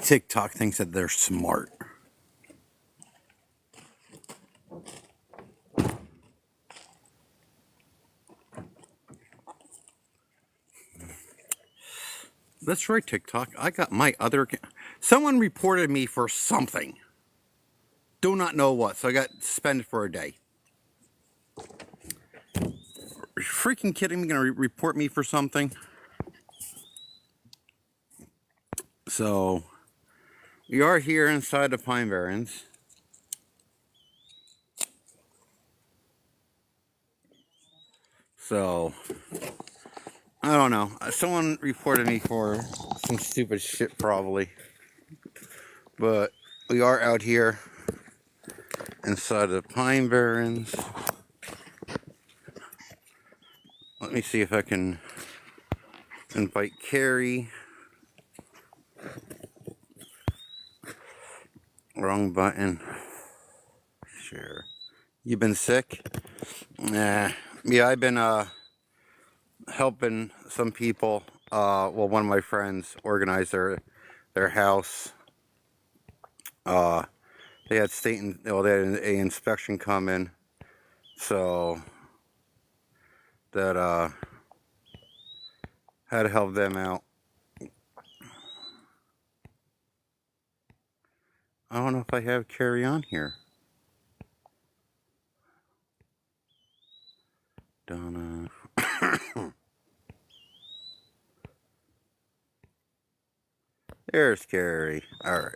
TikTok thinks that they're smart. That's right, TikTok. I got my other account. Someone reported me for something. Do not know what, so I got suspended for a day. Are you freaking kidding me? Gonna report me for something? So, we are here inside the Pine Barrens. So, I don't know. Someone reported me for some stupid shit, probably. But we are out here inside the Pine Barrens. Let me see if I can invite Carrie. Wrong button. Sure. You been sick? Nah. Yeah, I've been helping some people. Well, one of my friends organized their house. They had they had an inspection come in, so that had to help them out. I don't know if I have Carrie on here. Donna. There's Carrie. All right.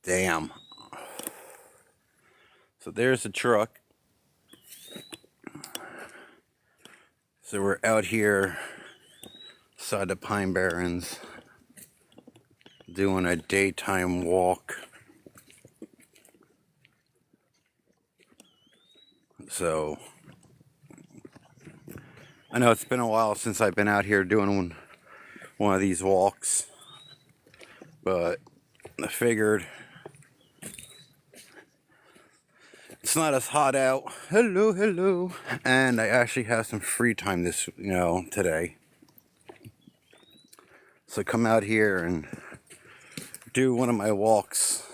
Damn. So there's the truck. So we're out here beside the Pine Barrens doing a daytime walk. So I know it's been a while since I've been out here doing one of these walks, but I figured it's not as hot out. Hello, hello. And I actually have some free time today. So come out here and do one of my walks.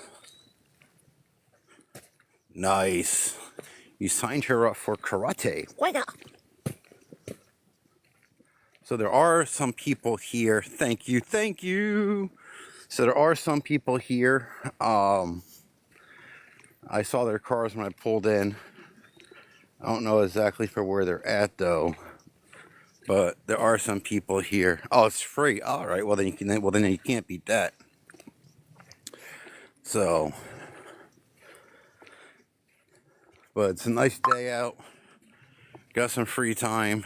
Nice. You signed her up for karate. So there are some people here. Thank you, thank you. So there are some people here. I saw their cars when I pulled in. I don't know exactly for where they're at though, but there are some people here. Oh, it's free. All right. Well then you can't beat that. So, but it's a nice day out. Got some free time.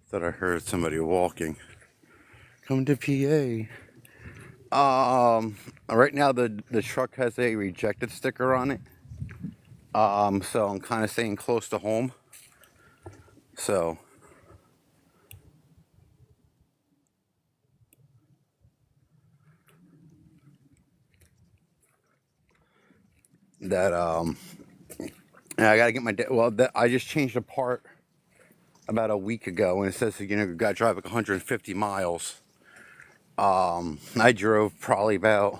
Thought I heard somebody walking. Come to PA. Right now the truck has a rejected sticker on it. So I'm kind of staying close to home. So that and I gotta get my I just changed a part about a week ago, and it says you gotta drive like 150 miles. I drove probably about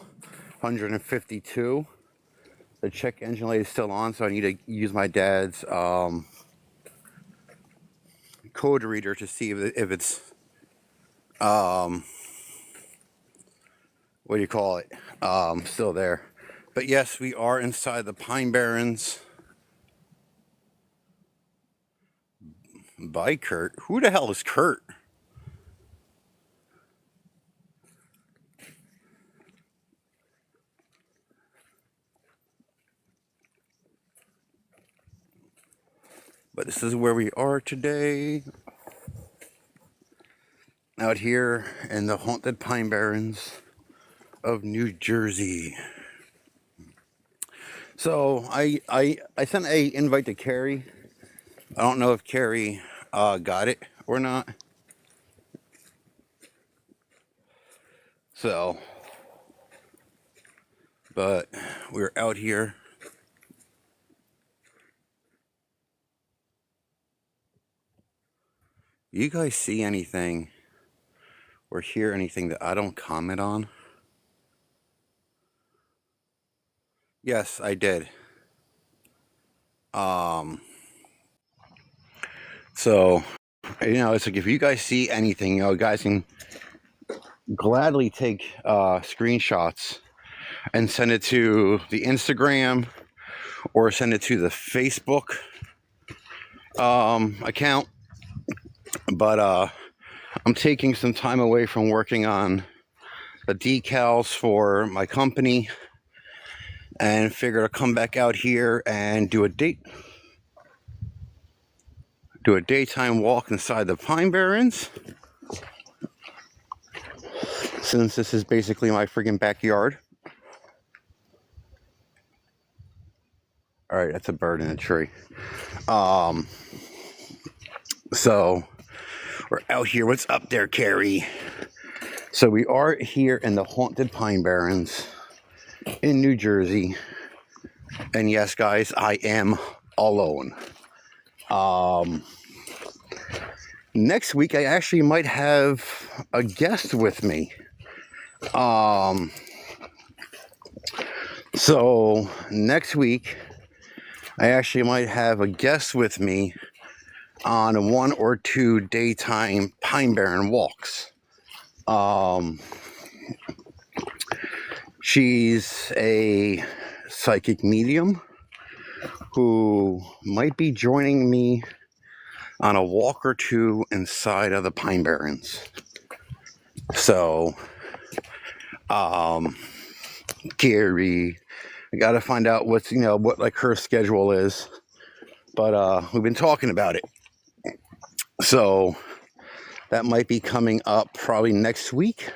152. The check engine light is still on, so I need to use my dad's code reader to see if it's what do you call it, still there. But yes, we are inside the Pine Barrens. By Kurt. Who the hell is Kurt? But this is where we are today. Out here in the haunted Pine Barrens of New Jersey. So I sent a invite to Carrie. I don't know if Carrie got it or not. So, but we're out here. You guys see anything or hear anything that I don't comment on? Yes, I did. So, it's like if you guys see anything, guys can gladly take screenshots and send it to the Instagram or send it to the Facebook account. But I'm taking some time away from working on the decals for my company and figured I'd come back out here and do a daytime walk inside the pine barrens, since this is basically my freaking backyard. All right, that's a bird in a tree. So we're out here. What's up there, Carrie? So we are here in the haunted pine barrens in New Jersey. And yes, guys, I am alone. Next week, I actually might have a guest with me. So next week, I actually might have a guest with me on 1 or 2 daytime pine barren walks. She's a psychic medium who might be joining me on a walk or 2 inside of the pine barrens. So, Gary, I gotta find out what like her schedule is, but we've been talking about it. So that might be coming up probably next week.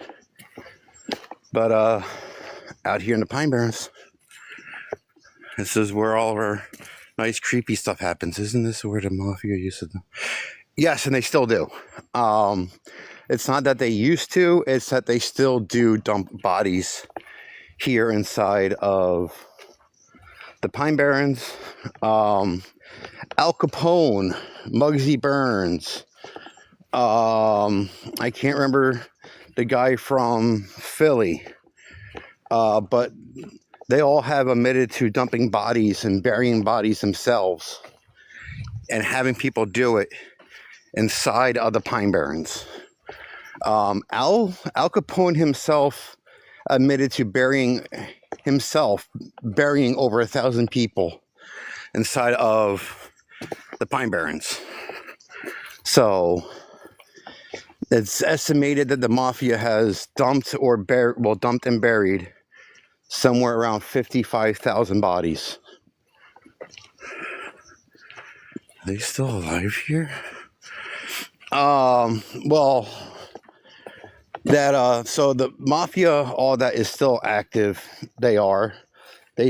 But out here in the pine barrens, this is where all of our nice creepy stuff happens. Isn't this where the mafia used to do? Yes, and they still do. It's not that they used to, it's that they still do dump bodies here inside of the pine barrens. Al Capone, Muggsy Burns, I can't remember the guy from Philly, but they all have admitted to dumping bodies and burying bodies themselves and having people do it inside of the pine barrens. Al Capone himself admitted to burying over 1,000 people inside of the pine barrens. So it's estimated that the mafia has dumped and buried somewhere around 55,000 bodies. Are they still alive here? Well, that so the mafia, all that is still active. They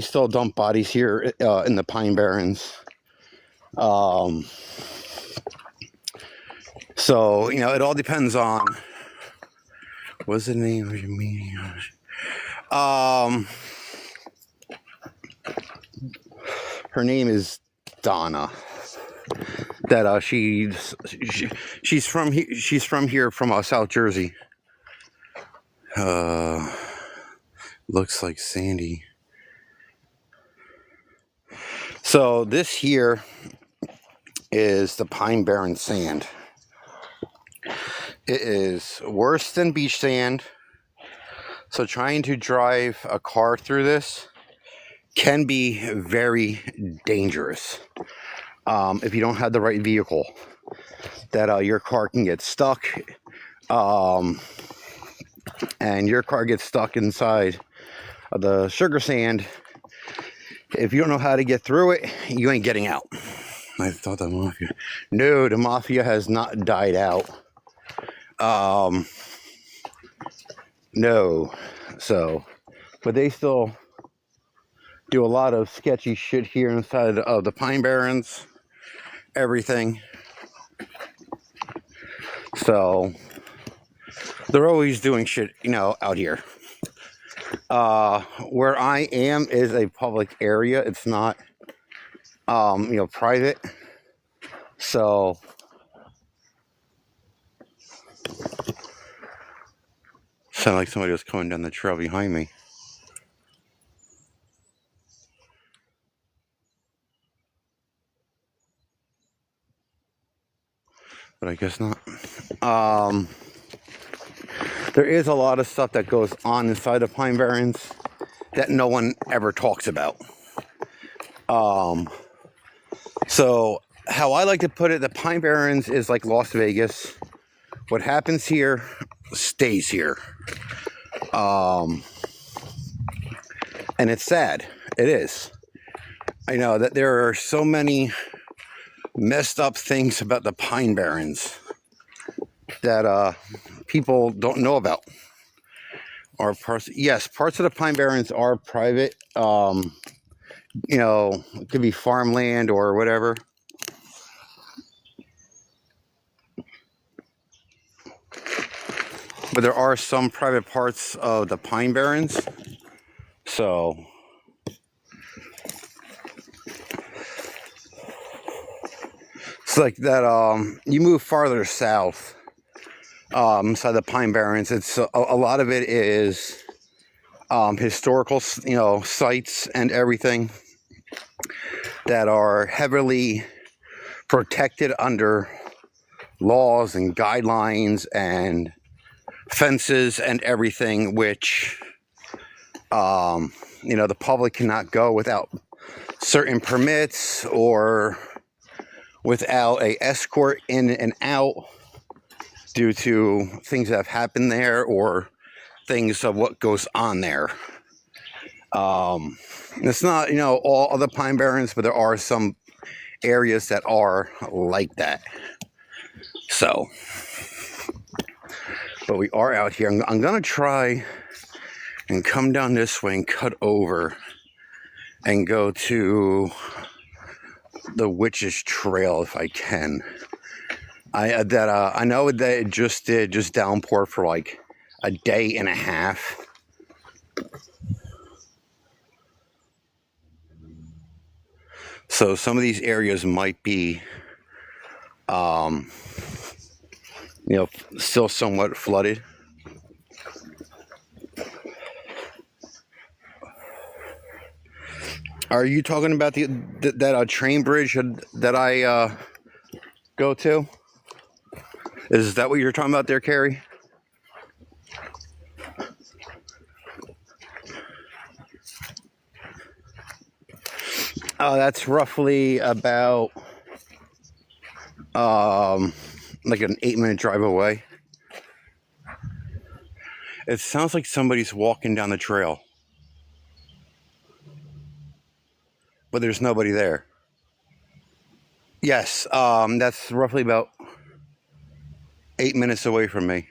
still dump bodies here in the pine barrens. So it all depends on what's the name of your meeting. Her name is Donna. That she's from here. She's from here, from South Jersey. Looks like Sandy. So this here is the pine barren sand. It is worse than beach sand. So trying to drive a car through this can be very dangerous. If you don't have the right vehicle, that your car can get stuck, and your car gets stuck inside of the sugar sand. If you don't know how to get through it, you ain't getting out. I thought the mafia. No, the mafia has not died out. No. So, but they still do a lot of sketchy shit here inside of the pine barrens. Everything. So they're always doing shit, out here. Where I am is a public area. It's not, private. So Sounded like somebody was coming down the trail behind me. But I guess not. There is a lot of stuff that goes on inside the Pine Barrens that no one ever talks about. So how I like to put it, the Pine Barrens is like Las Vegas. What happens here stays here. And it's sad. It is. I know that there are so many messed up things about the Pine Barrens that people don't know about. Or yes, parts of the Pine Barrens are private. You know, it could be farmland or whatever. But there are some private parts of the Pine Barrens. So it's like that. You move farther south, inside the Pine Barrens. It's a lot of it is historical, you know, sites and everything that are heavily protected under laws and guidelines and fences and everything, which you know, the public cannot go without certain permits or without a escort in and out due to things that have happened there or things of what goes on there. It's not, you know, all of the Pine Barrens, but there are some areas that are like that. So, but we are out here. I'm gonna try and come down this way and cut over and go to the Witch's Trail if I can. I know that it just downpour for like a day and a half. So some of these areas might be, you know, still somewhat flooded. Are you talking about that train bridge that I go to? Is that what you're talking about there, Carrie? That's roughly about like an 8-minute drive away. It sounds like somebody's walking down the trail, but there's nobody there. Yes, that's roughly about 8 minutes away from me.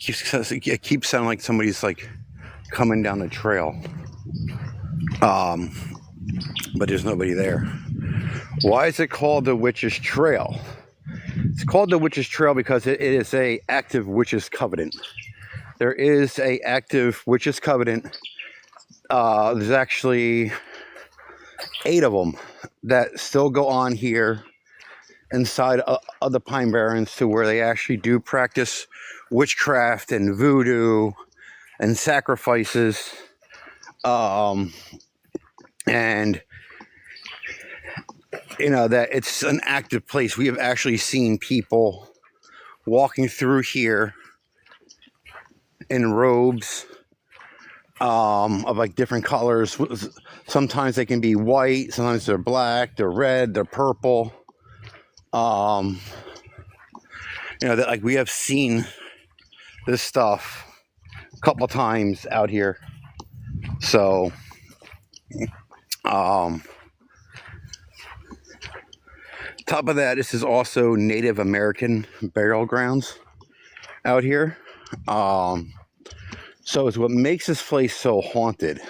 It keeps sounding like somebody's like coming down the trail, but there's nobody there. Why is it called the Witch's Trail? It's called the Witch's Trail because it is a active witches covenant. There is a active witches covenant. There's actually 8 of them that still go on here inside of the Pine Barrens, to where they actually do practice witchcraft and voodoo and sacrifices, and you know that it's an active place. We have actually seen people walking through here in robes of like different colors. Sometimes they can be white, sometimes they're black, they're red, they're purple. You know, that like we have seen this stuff a couple of times out here. So top of that, this is also Native American burial grounds out here. So it's what makes this place so haunted.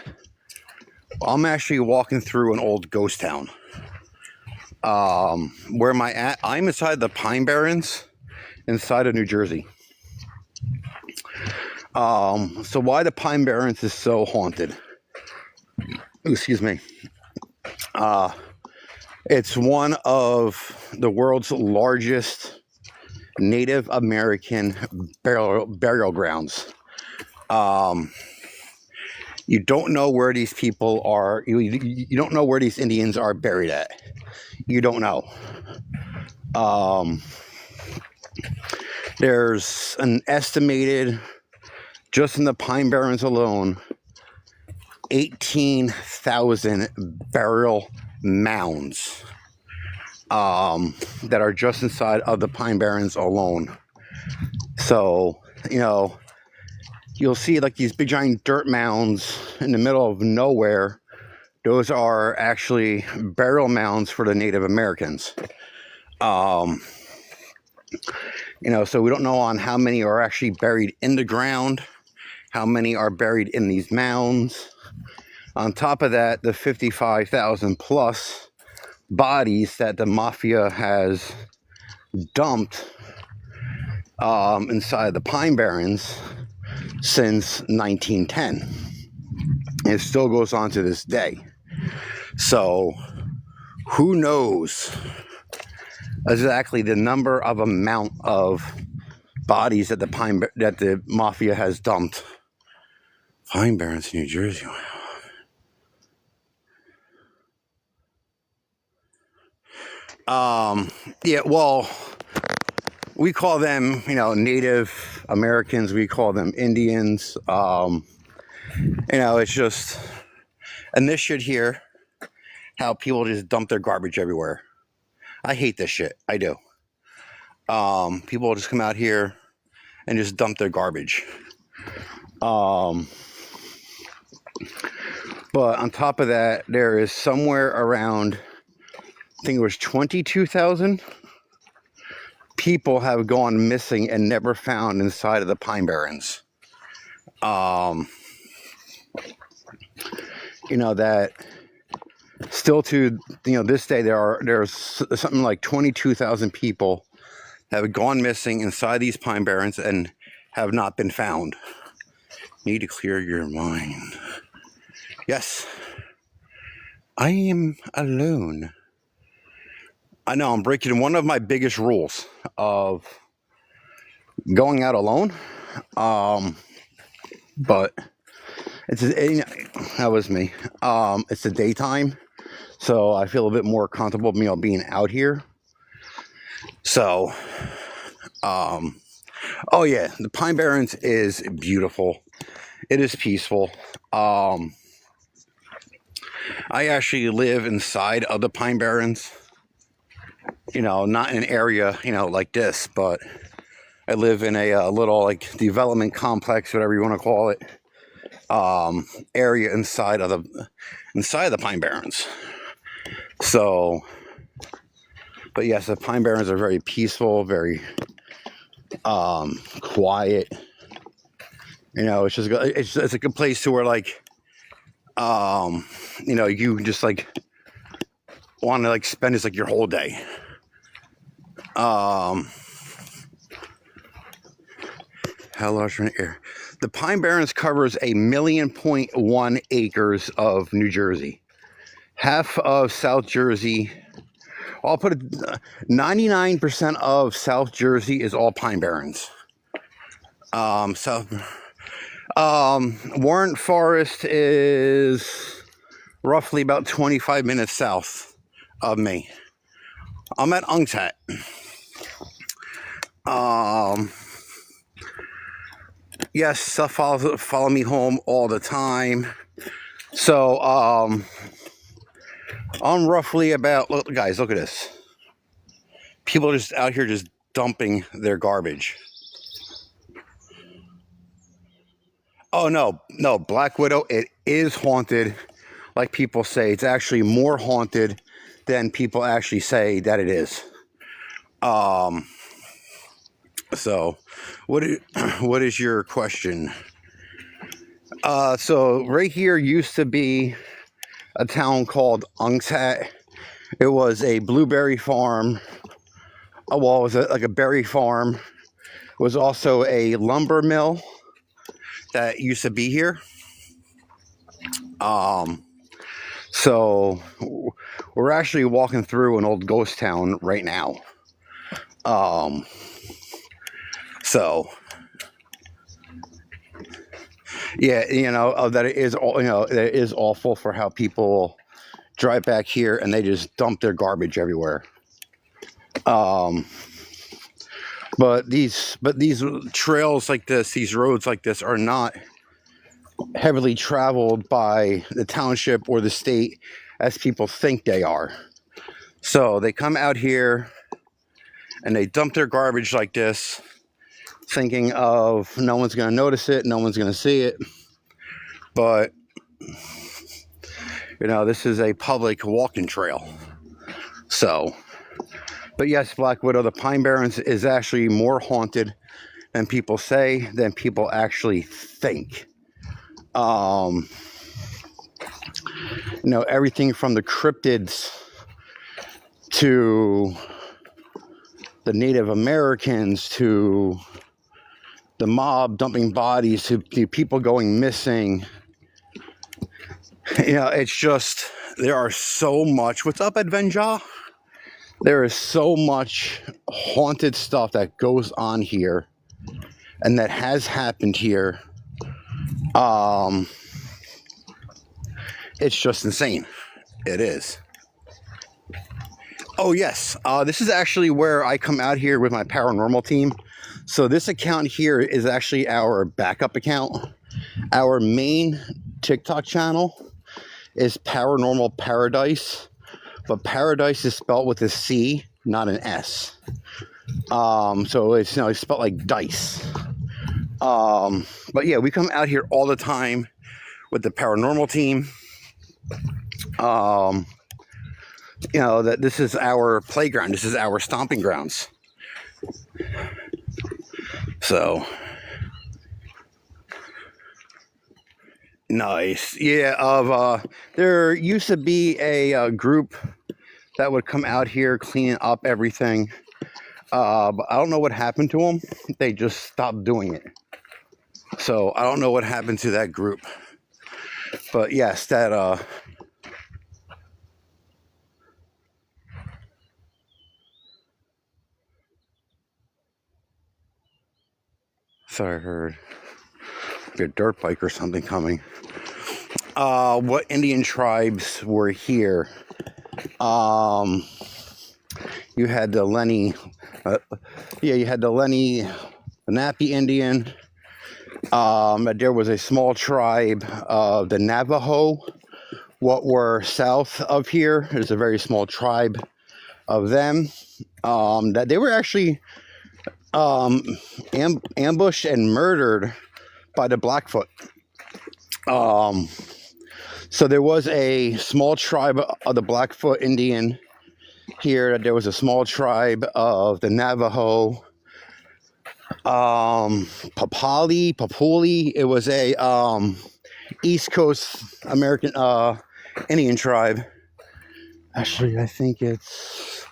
I'm actually walking through an old ghost town. Where am I at? I'm inside the Pine Barrens, inside of New Jersey. So why the Pine Barrens is so haunted? Excuse me. It's one of the world's largest Native American burial grounds. You don't know where these people are. You don't know where these Indians are buried at. You don't know. There's an estimated, just in the Pine Barrens alone, 18,000 burial mounds that are just inside of the Pine Barrens alone. So, you'll see like these big giant dirt mounds in the middle of nowhere. Those are actually burial mounds for the Native Americans. So we don't know on how many are actually buried in the ground, how many are buried in these mounds. On top of that, the 55,000 plus bodies that the mafia has dumped inside the Pine Barrens since 1910. It still goes on to this day. So who knows exactly the number of amount of bodies that the mafia has dumped. Pine Barrens, New Jersey. Yeah, well, we call them, Native Americans. We call them Indians. It's just, and this shit here, how people just dump their garbage everywhere. I hate this shit. I do. People just come out here and just dump their garbage. But on top of that, there is somewhere around, I think it was 22,000 people have gone missing and never found inside of the Pine Barrens. That still to, this day, there's something like 22,000 people have gone missing inside these Pine Barrens and have not been found. Need to clear your mind. Yes, I am alone. I know I'm breaking one of my biggest rules of going out alone. But that was me. It's the daytime, so I feel a bit more comfortable, being out here. So, oh yeah, the Pine Barrens is beautiful. It is peaceful. I actually live inside of the Pine Barrens. Not in an area, like this, but I live in a little like development complex, whatever you want to call it, area inside of the Pine Barrens. So, but yes, the Pine Barrens are very peaceful, very quiet. It's a good place to where like, you just like want to like spend just like your whole day. How large an area? The Pine Barrens covers 1.1 acres of New Jersey, half of South Jersey. I'll put it, 99% of South Jersey is all Pine Barrens. Warrant Forest is roughly about 25 minutes south of me. I'm at Ongs. Yes, stuff follow me home all the time. So, I'm roughly about, look, guys, look at this. People are just out here just dumping their garbage. Oh, no, Black Widow, it is haunted. Like people say, it's actually more haunted than people actually say that it is. So, what is your question? So right here used to be a town called Ongs. It was a blueberry farm. Well, it was like a berry farm. It was also a lumber mill that used to be here. So we're actually walking through an old ghost town right now. So yeah, that it is all, it is awful for how people drive back here and they just dump their garbage everywhere. But these trails like this, these roads like this, are not heavily traveled by the township or the state as people think they are. So they come out here and they dump their garbage like this, thinking of no one's going to notice it, no one's going to see it. But this is a public walking trail. So, but yes, Black Widow, the Pine Barrens is actually more haunted than people say, than people actually think. Everything from the cryptids to the Native Americans to the mob dumping bodies to people going missing. It's just, there are so much. What's up, Advenja? There is so much haunted stuff that goes on here and that has happened here. It's just insane. It is. Oh yes, this is actually where I come out here with my paranormal team. So this account here is actually our backup account. Our main TikTok channel is Paranormal Paradise, but Paradise is spelled with a C, not an S. So it's it's spelled like dice. But yeah, we come out here all the time with the paranormal team. That this is our playground. This is our stomping grounds. So nice. Yeah. There used to be a group that would come out here cleaning up everything. But I don't know what happened to them. They just stopped doing it. So I don't know what happened to that group. But yes, that sorry, I heard like a dirt bike or something coming. What Indian tribes were here? You had the Lenni, you had the Lenni, the Napi Indian. There was a small tribe of the Navajo, what were south of here. There's a very small tribe of them. That they were actually ambushed and murdered by the Blackfoot. So there was a small tribe of the Blackfoot Indian here. There was a small tribe of the Navajo. Papuli. It was a East Coast American Indian tribe. Actually, I think it's.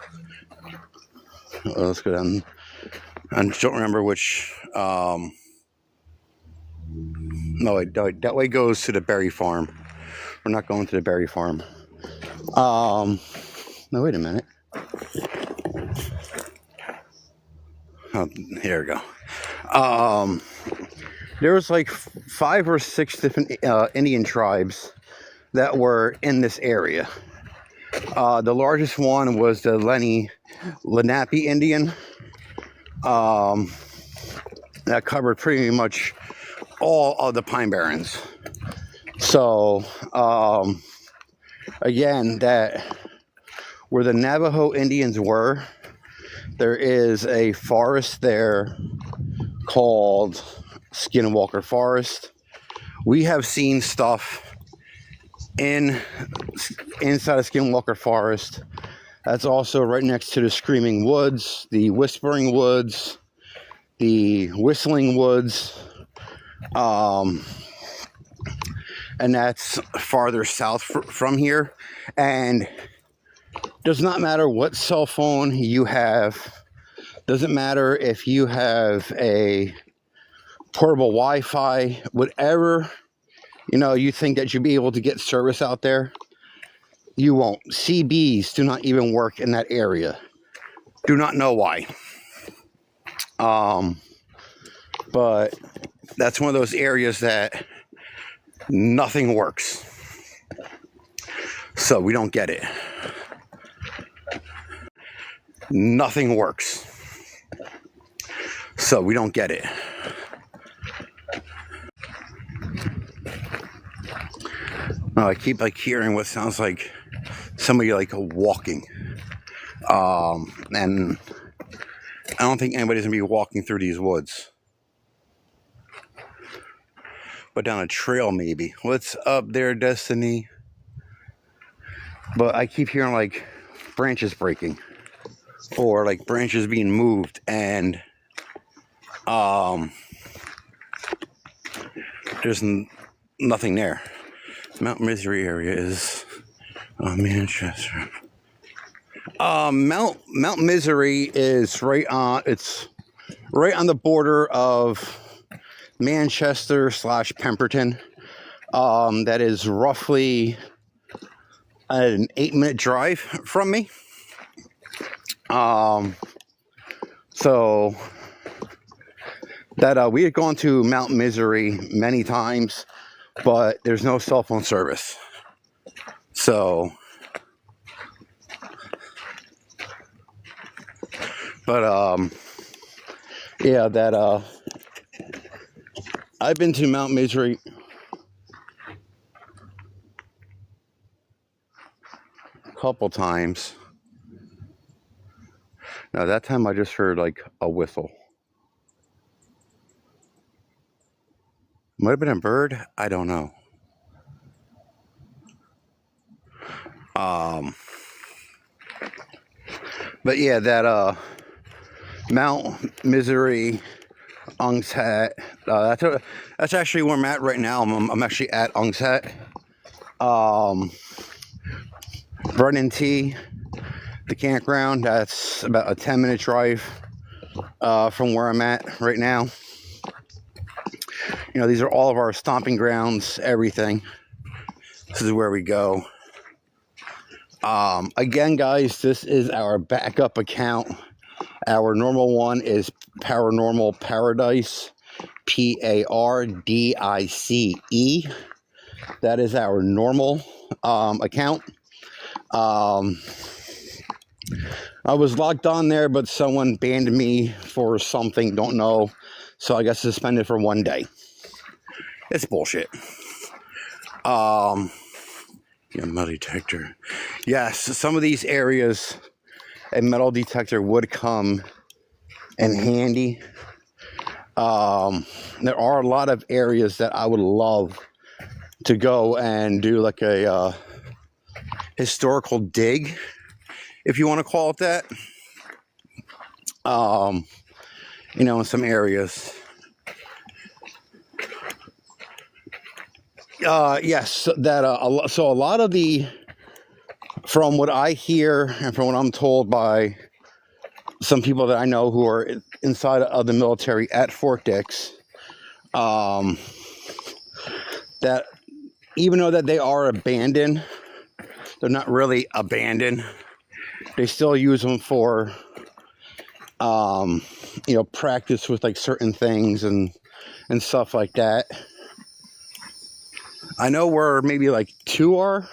Let's go down. I don't remember which. No, that way goes to the berry farm. We're not going to the berry farm. No, wait a minute. Oh, here we go. There was like 5 or 6 different Indian tribes that were in this area. The largest one was the Lenape Indian. That covered pretty much all of the Pine Barrens. So, again, that where the Navajo Indians were, there is a forest there called Skinwalker Forest. We have seen stuff inside of Skinwalker Forest. That's also right next to the Screaming Woods, the Whispering Woods, the Whistling Woods, and that's farther south from here. And does not matter what cell phone you have. Doesn't matter if you have a portable Wi-Fi, whatever, you think that you'd be able to get service out there. You won't. CBs do not even work in that area. Do not know why. But that's one of those areas that nothing works. So we don't get it. Nothing works. So we don't get it. I keep like hearing what sounds like somebody like walking. And I don't think anybody's gonna be walking through these woods. But down a trail maybe. What's up there, Destiny? But I keep hearing like branches breaking. Or like branches being moved, and there's nothing there. Mount Misery area is Manchester. Mount Misery is right on. It's right on the border of Manchester / Pemberton. That is roughly an 8-minute drive from me. So that we had gone to Mount Misery many times, but there's no cell phone service. So, but yeah, that I've been to Mount Misery a couple times. Now that time I just heard like a whistle. Might have been a bird. I don't know. But yeah, that Mount Misery, Ongs Hat. That's actually where I'm at right now. I'm actually at Ongs Hat. Brennan T, the campground. That's about a 10-minute drive from where I'm at right now. You know, these are all of our stomping grounds, everything. This is where we go. Again, guys, this is our backup account. Our normal one is Paranormal Paradise, PARDICE. That is our normal account. I was logged on there, but someone banned me for something, don't know. So I got suspended for 1 day. It's bullshit. Yeah, metal detector. Yes, some of these areas, a metal detector would come in handy. There are a lot of areas that I would love to go and do like a historical dig, if you want to call it that. You know, in some areas. Yes, that so a lot of the, from what I hear and from what I'm told by some people that I know who are inside of the military at Fort Dix, that even though that they are abandoned, they're not really abandoned. They still use them for, you know, practice with like certain things and stuff like that. I know where maybe like 2 are,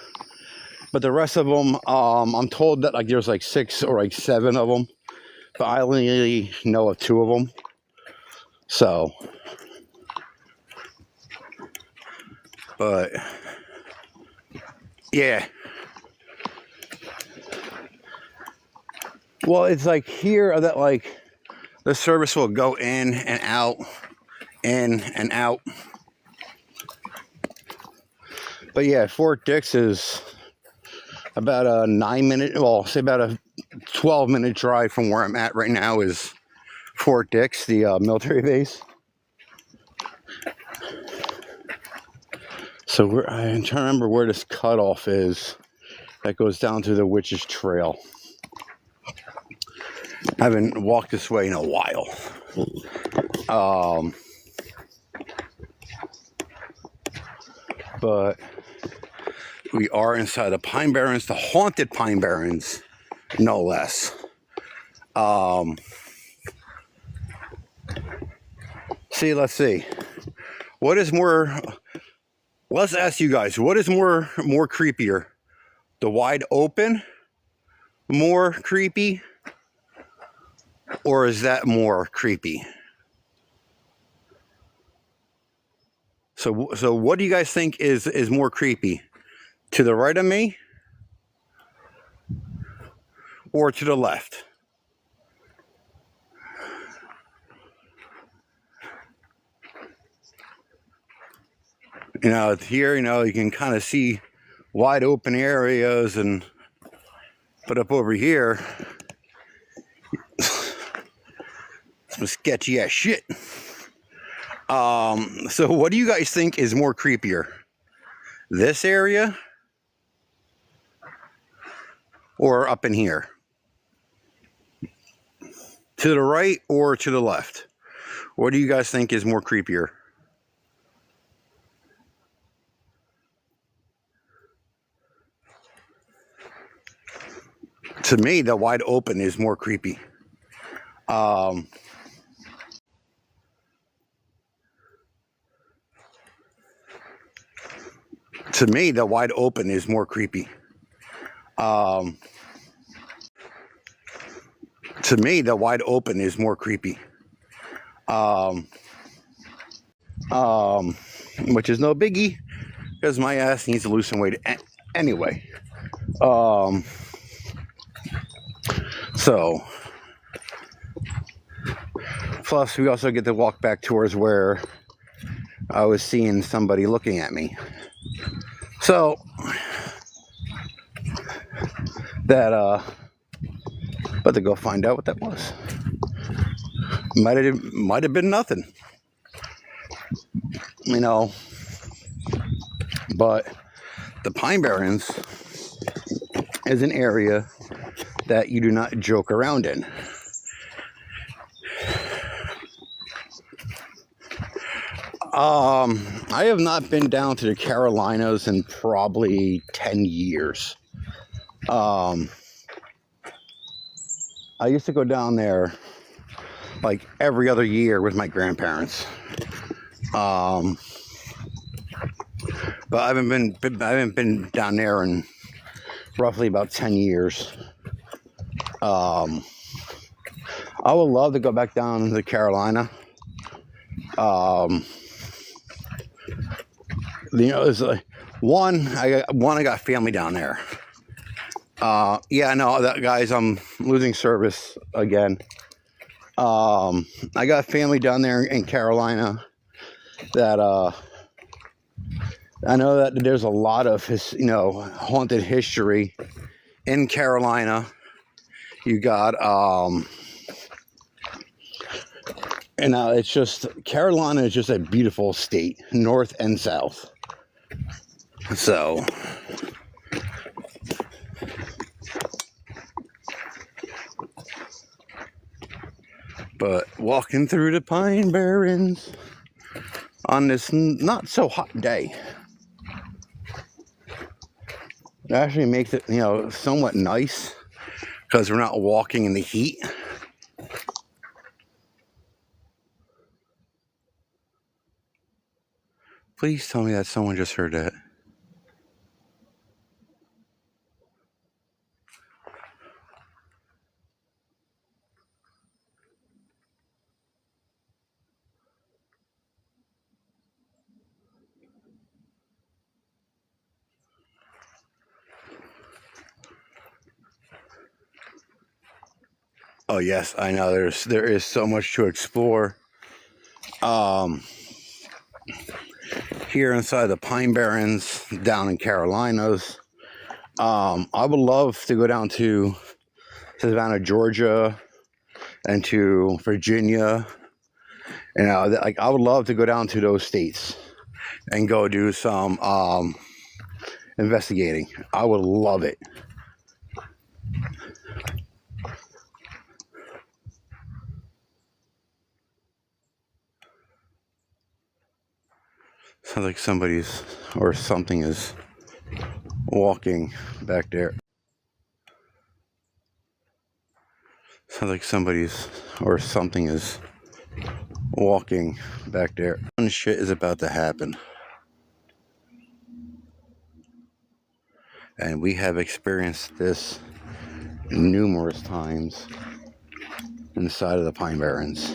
but the rest of them, I'm told that like there's like 6 or like 7 of them, but I only know of 2 of them. So, but yeah. Well, it's like here that like the service will go in and out, in and out. But yeah, Fort Dix is about a 9-minute, well, say about a 12-minute drive from where I'm at right now is Fort Dix, the military base. So I'm trying to remember where this cutoff is that goes down to the Witch's Trail. I haven't walked this way in a while. But We are inside the Pine Barrens, the haunted Pine Barrens, no less. Let's see. What is more, let's ask you guys, what is more creepier? The wide open more creepy? Or is that more creepy? So what do you guys think is more creepy? To the right of me? Or to the left? You know, here, you know, you can kind of see wide open areas, but up over here, some sketchy ass shit. So what do you guys think is more creepier? This area or up in here? To the right or to the left? What do you guys think is more creepier? To me, the wide open is more creepy. To me, the wide open is more creepy. To me, the wide open is more creepy. Which is no biggie, because my ass needs to lose some weight anyway. So, plus we also get to walk back towards where I was seeing somebody looking at me. So, that, about to go find out what that was. Might have been nothing. You know, but the Pine Barrens is an area that you do not joke around in. I have not been down to the Carolinas in probably 10 years. I used to go down there like every other year with my grandparents. But I haven't been down there in roughly about 10 years. I would love to go back down to Carolina. You know, there's I got family down there. Yeah, no, that guys, I'm losing service again. I got family down there in Carolina that I know that there's a lot of haunted history in Carolina. You got it's just, Carolina is just a beautiful state, north and south. So, but walking through the Pine Barrens on this not so hot day, it actually makes it, you know, somewhat nice because we're not walking in the heat. Please tell me that someone just heard that. Oh yes, I know there is so much to explore. Here inside the Pine Barrens down in Carolinas. I would love to go down to Savannah, Georgia, and to Virginia. And I would love to go down to those states and go do some investigating. I would love it. Sounds like somebody's or something is walking back there. Sounds like somebody's or something is walking back there. Some shit is about to happen. And we have experienced this numerous times inside of the Pine Barrens.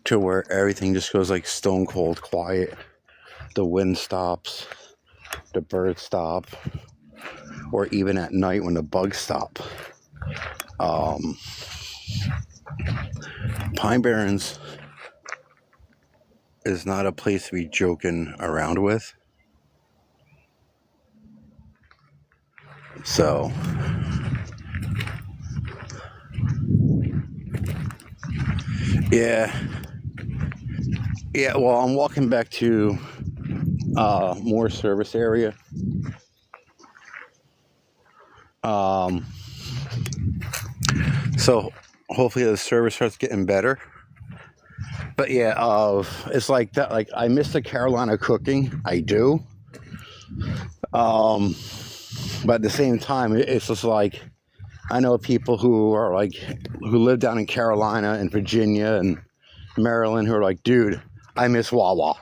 To where everything just goes like stone cold quiet. The wind stops, the birds stop, or even at night when the bugs stop. Pine Barrens is not a place to be joking around with. So, yeah, well, I'm walking back to more service area. So hopefully the service starts getting better. But yeah, it's like that. Like, I miss the Carolina cooking. I do. But at the same time, it's just like, I know people who are like, who live down in Carolina and Virginia and Maryland who are like, dude, I miss Wawa.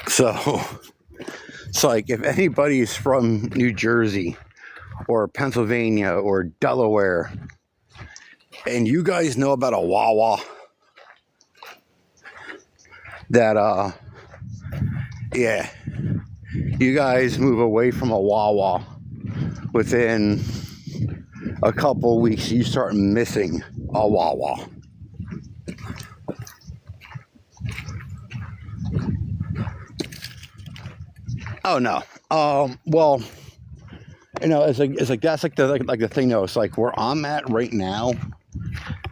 So it's like, if anybody's from New Jersey or Pennsylvania or Delaware and you guys know about a Wawa that, yeah, you guys move away from a Wawa within a couple weeks, you start missing a Wawa. Oh no. Well, you know, it's like that's like the thing though. It's like where I'm at right now,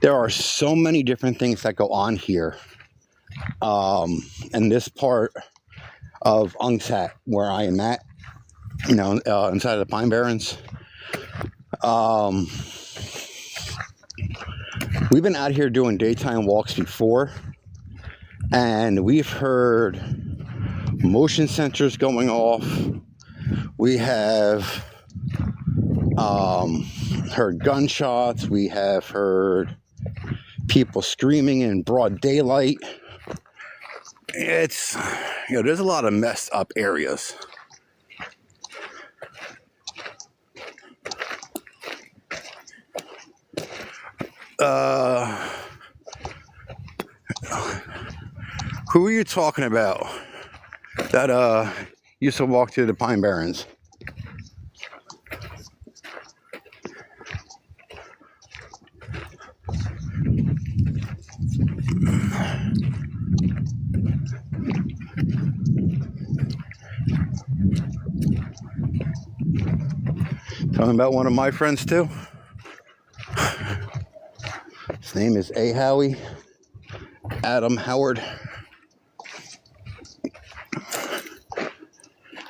there are so many different things that go on here. In this part of Ongs where I am at, you know, inside of the Pine Barrens. We've been out here doing daytime walks before, and we've heard motion sensors going off. We have heard gunshots. We have heard people screaming in broad daylight. It's, you know, there's a lot of messed up areas. Who are you talking about that used to walk through the Pine Barrens? Talking about one of my friends too. His name is A. Howie, Adam Howard.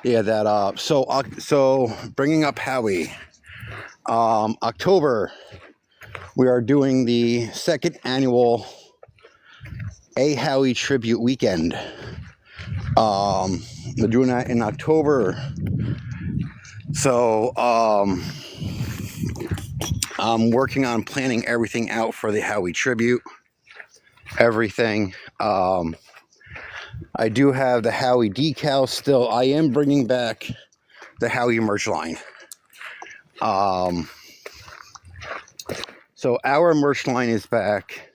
Yeah, that, so bringing up Howie, October, we are doing the second annual A. Howie Tribute Weekend. We're doing that in October. So, I'm working on planning everything out for the Howie Tribute. Everything. I do have the Howie decals still. I am bringing back the Howie merch line. So our merch line is back.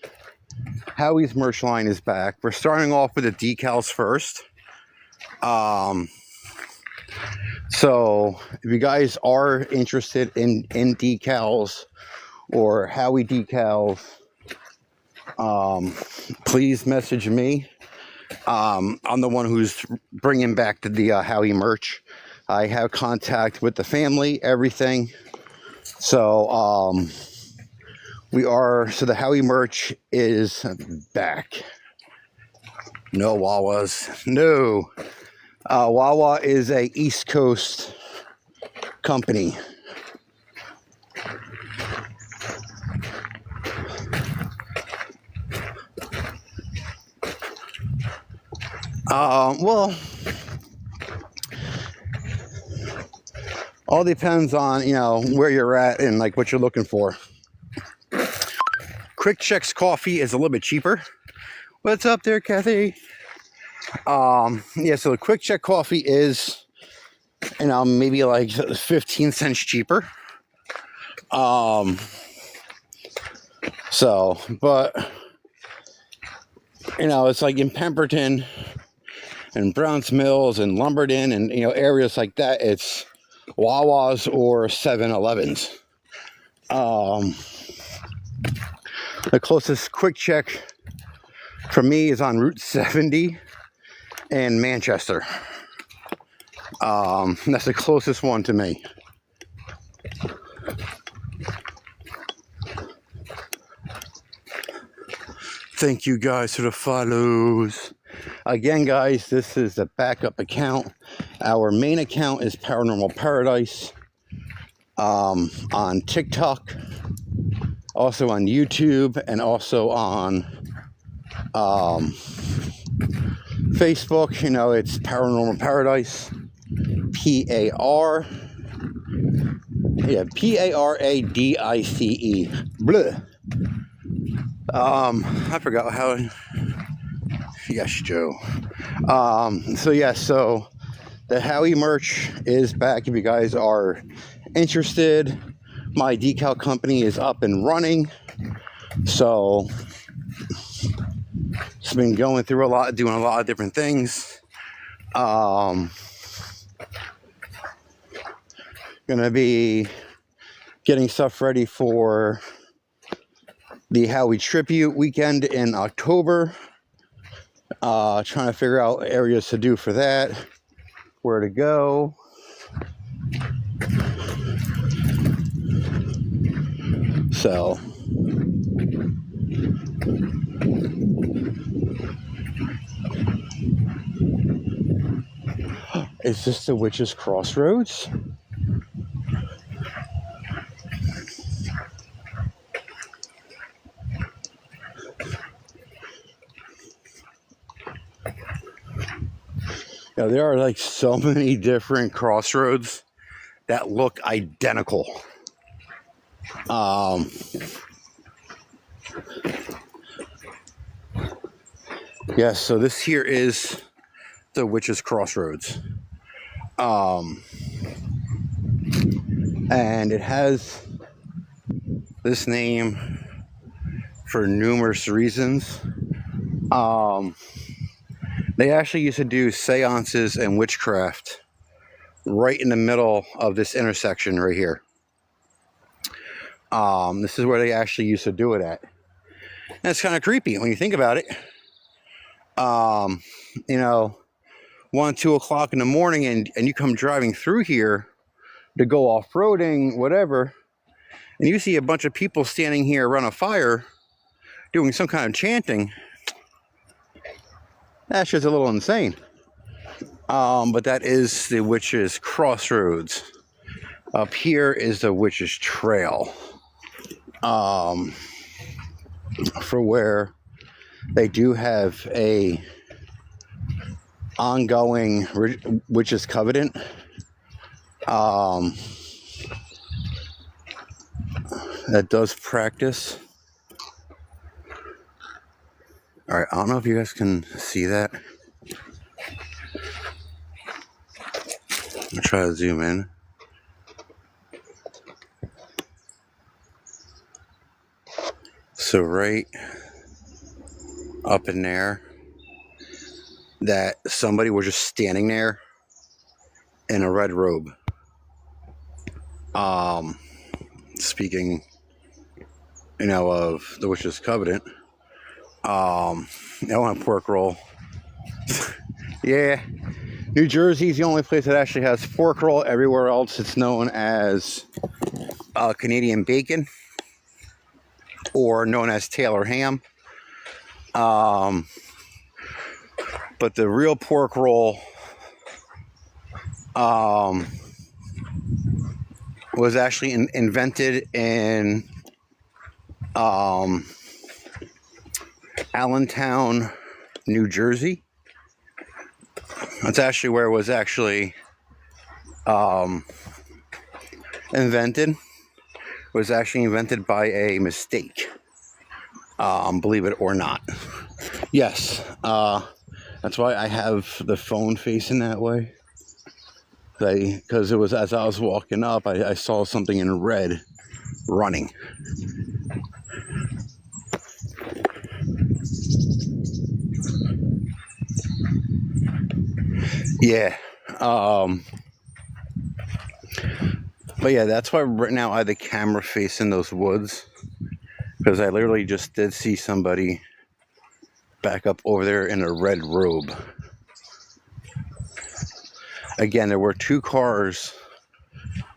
Howie's merch line is back. We're starting off with the decals first. So if you guys are interested in decals or Howie decals, please message me. I'm the one who's bringing back the Howie merch. I have contact with the family, everything. So so the Howie merch is back. No Wawas. No. Wawa is a East Coast company. Well, All depends on, you know, where you're at and like what you're looking for. Quick Check's coffee is a little bit cheaper. What's up there, Kathy? Yeah, so the Quick Check coffee is, you know, maybe like 15 cents cheaper. So, but, you know, it's like in Pemberton and Browns Mills and Lumberton and, you know, areas like that, it's Wawa's or 7-Elevens. The closest Quick Check for me is on Route 70 in Manchester. That's the closest one to me. Thank you guys for the follows. Again, guys, this is the backup account. Our main account is Paranormal Paradise on TikTok, also on YouTube, and also on Facebook. You know, it's Paranormal Paradise, Paradice. Bleh. I forgot how. Yes, Joe. So the Howie merch is back. If you guys are interested, my decal company is up and running. So it's been going through a lot, doing a lot of different things. Gonna be getting stuff ready for the Howie Tribute weekend in October. Trying to figure out areas to do for that, where to go. So is this the Witch's Crossroads? Yeah, there are like so many different crossroads that look identical. Yes, so this here is the Witch's Crossroads. And it has this name for numerous reasons. They actually used to do seances and witchcraft right in the middle of this intersection right here. This is where they actually used to do it at. And it's kind of creepy when you think about it. You know, 1, 2 o'clock in the morning and you come driving through here to go off-roading, whatever, and you see a bunch of people standing here around a fire doing some kind of chanting. That's just a little insane. But that is the Witch's Crossroads. Up here is the Witch's Trail. For where they do have a ongoing Witch's Covenant. That does practice. All right, I don't know if you guys can see that. I'll try to zoom in. So right up in there, that somebody was just standing there in a red robe. Speaking, you know, of the Witch's Covenant. I want a pork roll. Yeah, New Jersey's the only place that actually has pork roll. Everywhere else, it's known as Canadian bacon, or known as Taylor ham. But the real pork roll was actually invented in Allentown, New Jersey. That's actually where it was actually invented was actually invented by a mistake. Believe it or not. Yes. That's why I have the phone facing that way. Because it was as I was walking up, I saw something in red running. Yeah. But yeah, that's why right now I have the camera facing those woods. Because I literally just did see somebody back up over there in a red robe. Again, there were 2 cars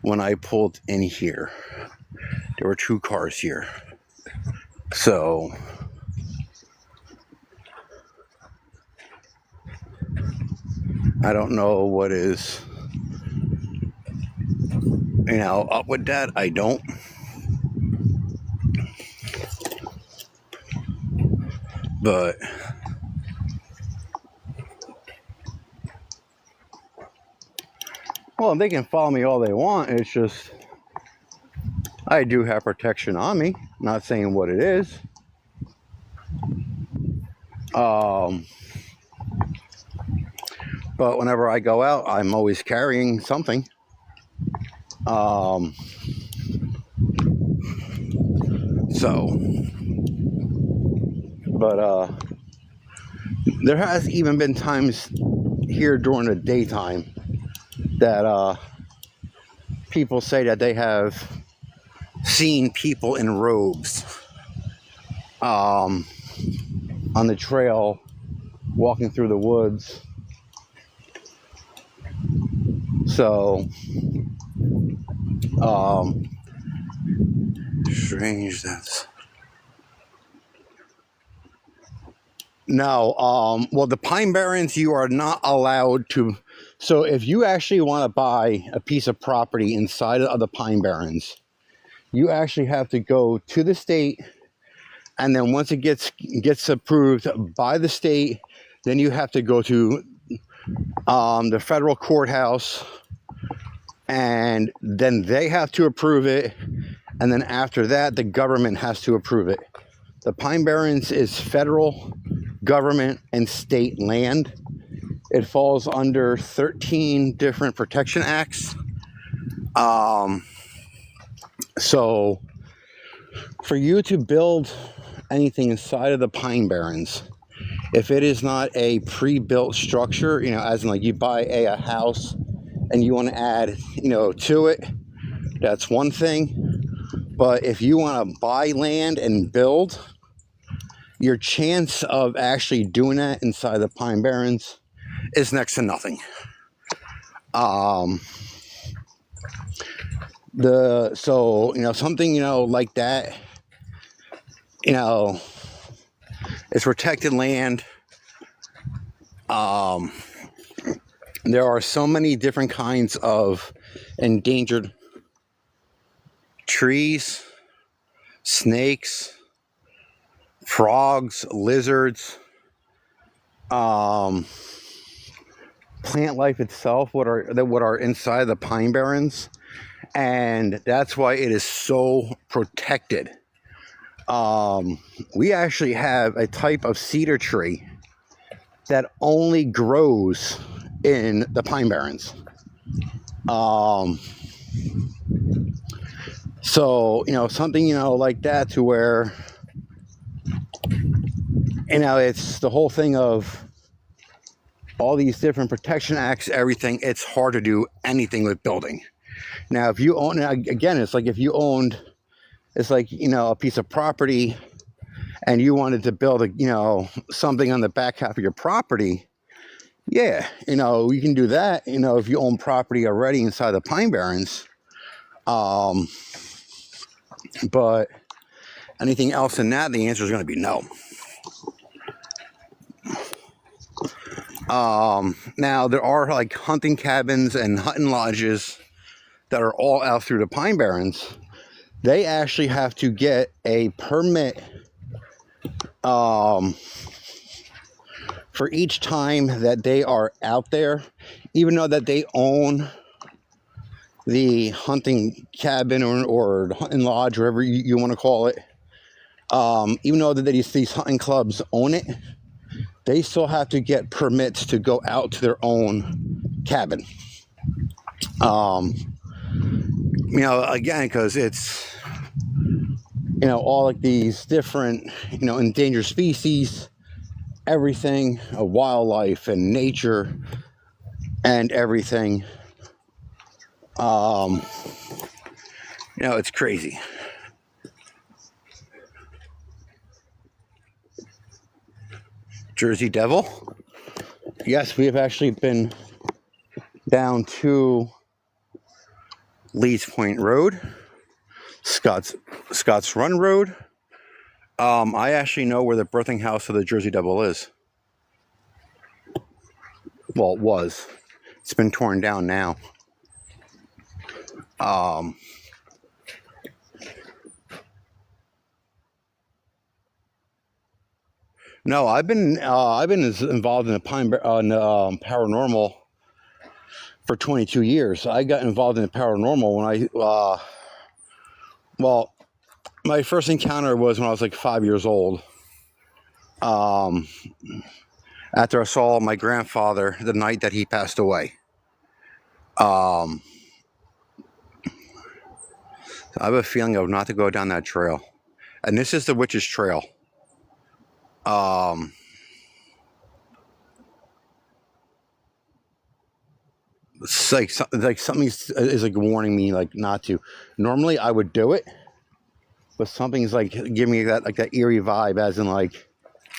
when I pulled in here. There were 2 cars here. So I don't know what is, up with that. I don't. But well, they can follow me all they want. It's just I do have protection on me. Not saying what it is. But whenever I go out, I'm always carrying something. But there has even been times here during the daytime that people say that they have seen people in robes on the trail walking through the woods. So strange that's no. Well, the Pine Barrens, you are not allowed to. So if you actually want to buy a piece of property inside of the Pine Barrens, you actually have to go to the state, and then once it gets approved by the state, then you have to go to the federal courthouse, and then they have to approve it, and then after that, the government has to approve it. The Pine Barrens is federal government and state land. It falls under 13 different protection acts. So for you to build anything inside of the Pine Barrens, if it is not a pre-built structure, as in like you buy a house and you want to add, to it, that's one thing. But if you want to buy land and build, your chance of actually doing that inside the Pine Barrens is next to nothing. Something, like that, it's protected land. There are so many different kinds of endangered trees, snakes, frogs, lizards, plant life itself, what are inside the Pine Barrens, and that's why it is so protected. We actually have a type of cedar tree that only grows in the Pine Barrens. So, something, like that, to where, it's the whole thing of all these different protection acts, everything. It's hard to do anything with building. Now, if you own, again, it's like if you owned, it's like, a piece of property and you wanted to build something on the back half of your property. Yeah, you can do that, if you own property already inside the Pine Barrens. But anything else than that, the answer is going to be no. Now, there are like hunting cabins and hunting lodges that are all out through the Pine Barrens. They actually have to get a permit for each time that they are out there, even though that they own the hunting cabin or hunting lodge, whatever you want to call it, even though that these hunting clubs own it, they still have to get permits to go out to their own cabin. Again, because it's, all like these different, endangered species, everything, wildlife and nature and everything. It's crazy. Jersey Devil. Yes, we have actually been down to Leeds Point Road, Scott's Run Road. I actually know where the birthing house of the Jersey Devil is. Well, it was. It's been torn down now. No, I've been involved in the paranormal for 22 years. I got involved in the paranormal when my first encounter was when I was like 5 years old. After I saw my grandfather the night that he passed away. I have a feeling of not to go down that trail. And this is the Witch's Trail. It's like something is like warning me like not to. Normally I would do it, but something's like giving me that eerie vibe, as in like,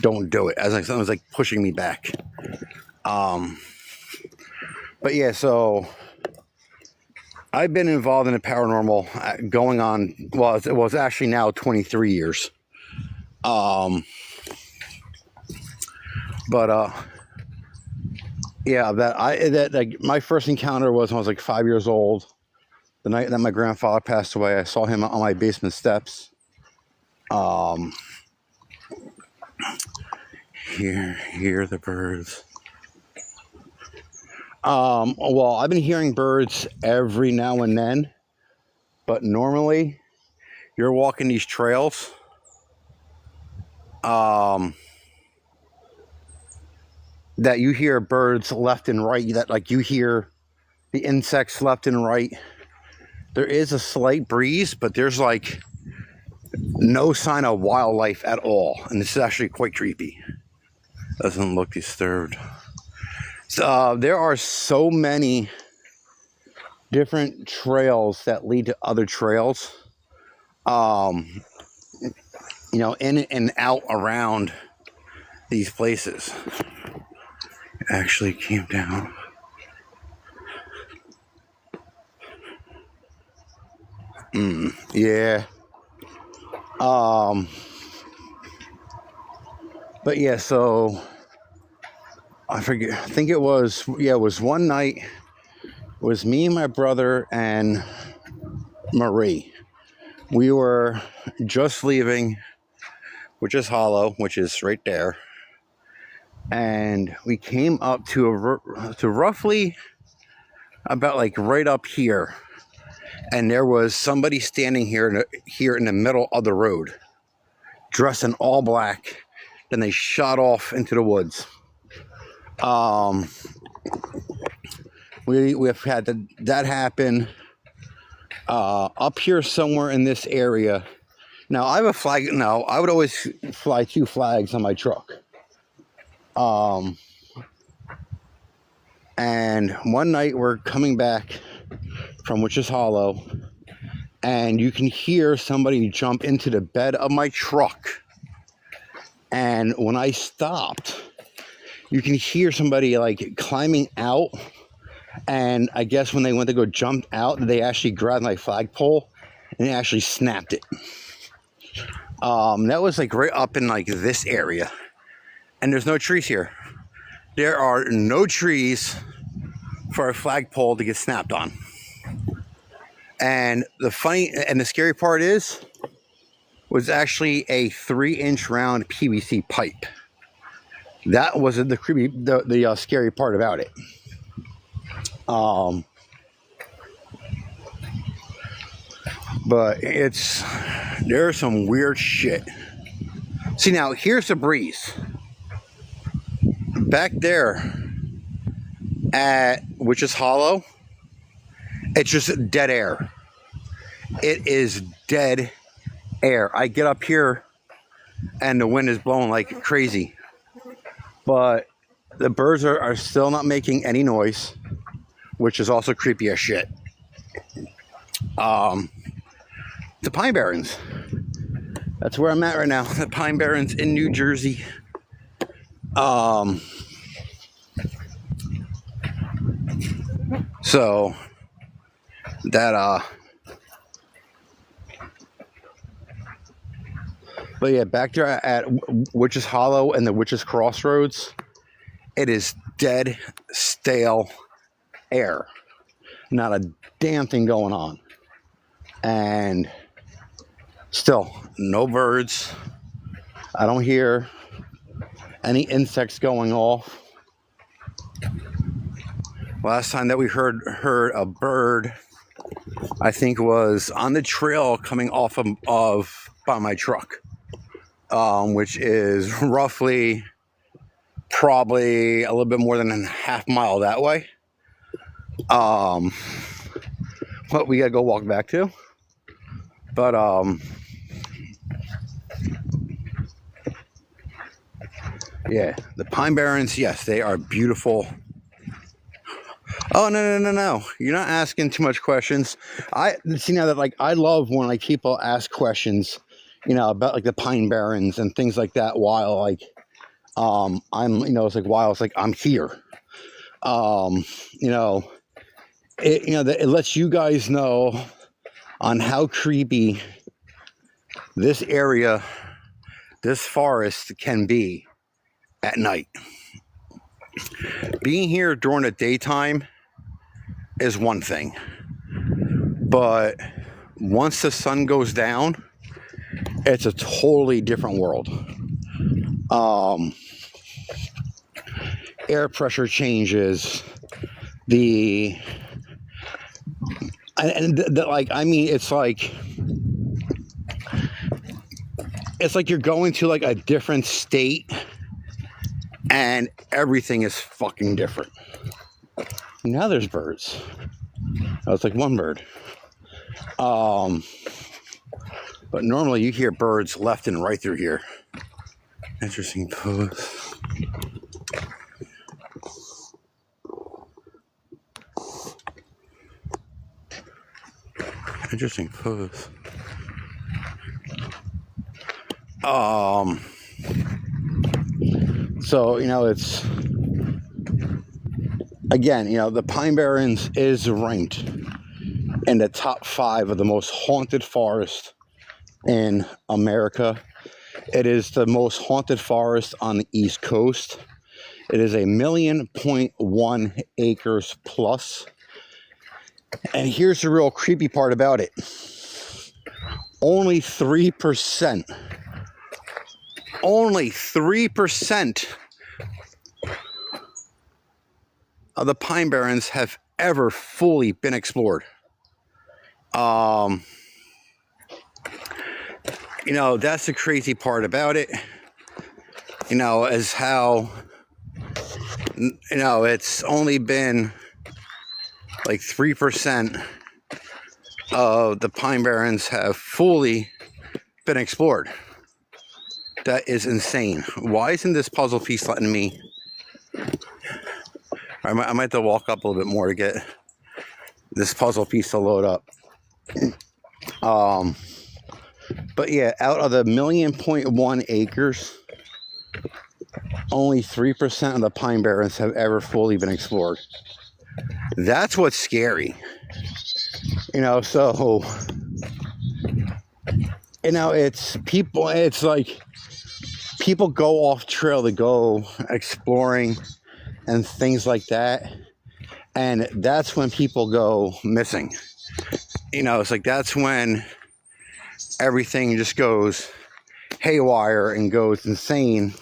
don't do it, as like something's like pushing me back. But yeah, so I've been involved in the paranormal going on, well, it was actually now 23 years. Yeah, like my first encounter was when I was like 5 years old. The night that my grandfather passed away, I saw him on my basement steps. Hear the birds. Well, I've been hearing birds every now and then, but normally you're walking these trails. That you hear birds left and right, that like you hear the insects left and right. There is a slight breeze, but there's like no sign of wildlife at all. And this is actually quite creepy. Doesn't look disturbed. So there are so many different trails that lead to other trails. In and out around these places. It actually came down. Yeah. But yeah, so I forget. I think it was one night. It was me, my brother, and Marie. We were just leaving, which is Hollow, which is right there, and we came up to roughly about like right up here, and there was somebody standing here in the middle of the road, dressed in all black. Then they shot off into the woods. We've had that happen up here somewhere in this area. Now I have a flag. Now I would always fly 2 flags on my truck. And one night we're coming back from Witch's Hollow, and you can hear somebody jump into the bed of my truck. And when I stopped, you can hear somebody like climbing out. And I guess when they went to go jump out, they actually grabbed my flagpole and they actually snapped it. That was like right up in like this area. And there's no trees here. There are no trees for a flagpole to get snapped on. And the scary part was actually a 3-inch round PVC pipe. That was the scary part about it. But there's some weird shit. See, now here's the breeze. Back there at Witch's Hollow, it's just dead air. It is dead air. I get up here and the wind is blowing like crazy. But the birds are still not making any noise, which is also creepy as shit. The Pine Barrens. That's where I'm at right now. The Pine Barrens in New Jersey. So that but yeah, back there at Witch's Hollow and the Witch's Crossroads, it is dead, stale air. Not a damn thing going on. And still, no birds. I don't hear any insects going off. Last time that we heard a bird, I think was on the trail coming off of by my truck, which is roughly probably a little bit more than a half mile that way. But we gotta go walk back to. But yeah, the Pine Barrens, yes, they are beautiful. Oh, no. You're not asking too much questions. I see now that, like, I love when, like, people ask questions, you know, about, like, the Pine Barrens and things like that while, like, I'm, you know, it's like, while it's like, I'm here. You know, it lets you guys know on how creepy this area, this forest can be at night. Being here during the daytime is one thing, but once the sun goes down, it's a totally different world. Air pressure changes, like, I mean, it's like you're going to like a different state and everything is fucking different. Now there's birds. Oh, it's like one bird. But normally you hear birds left and right through here. Interesting pose. Interesting pose. So, you know, it's, again, you know, the Pine Barrens is ranked in the top 5 of the most haunted forest in America. It is the most haunted forest on the East Coast. It is 1,100,000 acres plus. And here's the real creepy part about it. Only 3% of the Pine Barrens have ever fully been explored. You know, that's the crazy part about it. You know, is how, you know, it's only been like 3% of the Pine Barrens have fully been explored. That is insane. Why isn't this puzzle piece letting me? I might have to walk up a little bit more to get this puzzle piece to load up. But yeah, out of the 1,100,000 acres, only 3% of the Pine Barrens have ever fully been explored. That's what's scary. You know, so, you know, it's people, it's like people go off trail to go exploring and things like that. And that's when people go missing. You know, it's like that's when everything just goes haywire and goes insane,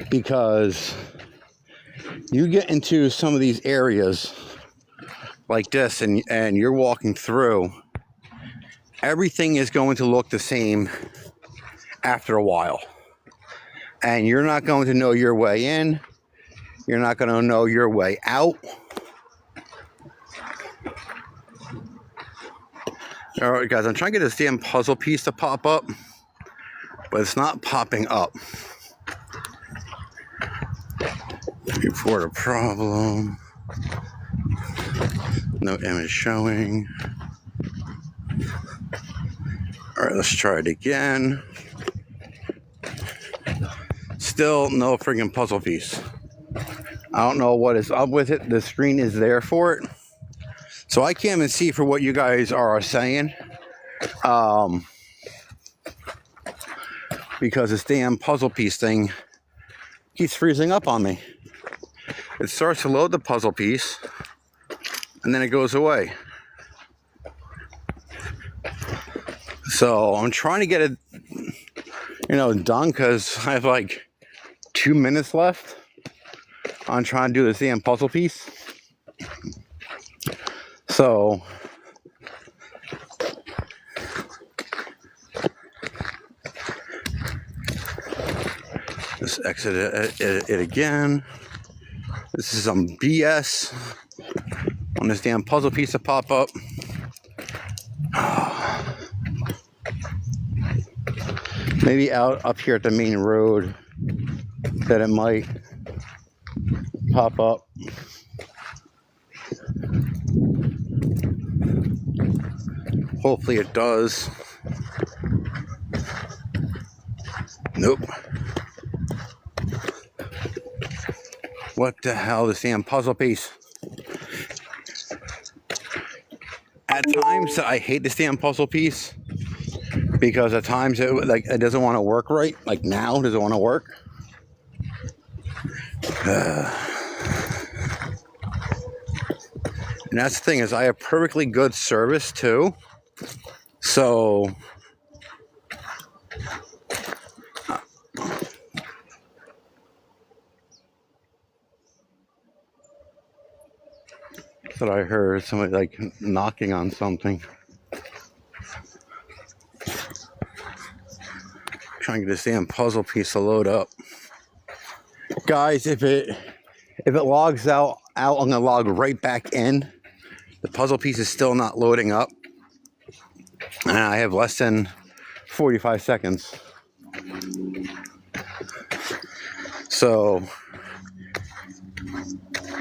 because you get into some of these areas like this and you're walking through everything is going to look the same after a while. And you're not going to know your way in. You're not going to know your way out. All right, guys, I'm trying to get this damn puzzle piece to pop up, but it's not popping up. Report a problem. No image showing. All right, let's try it again. Still no friggin' puzzle piece. I don't know what is up with it. The screen is there for it. So I can't even see for what you guys are saying. Because this damn puzzle piece thing keeps freezing up on me. It starts to load the puzzle piece, and then it goes away. So I'm trying to get it, done, because I have like 2 minutes left on trying to do this damn puzzle piece. So just exit it again. This is some BS on this damn puzzle piece to pop up. Maybe out up here at the main road that it might pop up. Hopefully it does. Nope. What the hell, this damn puzzle piece? At times, I hate this damn puzzle piece because at times it doesn't want to work right. Like now, it doesn't want to work. And that's the thing, is I have perfectly good service too. So that I heard somebody like knocking on something. Trying to get this damn puzzle piece to load up. Guys, if it logs out, I'm gonna log right back in. The puzzle piece is still not loading up. And I have less than 45 seconds. So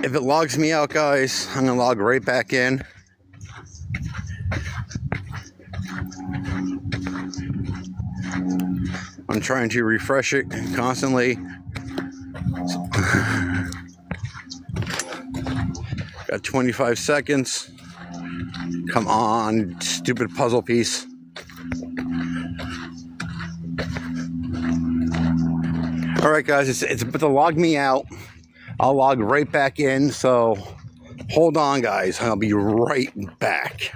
if it logs me out, guys, I'm gonna log right back in. I'm trying to refresh it constantly. Got 25 seconds. Come on, stupid puzzle piece. All right, guys, it's about to log me out. I'll log right back in, so hold on, guys. I'll be right back.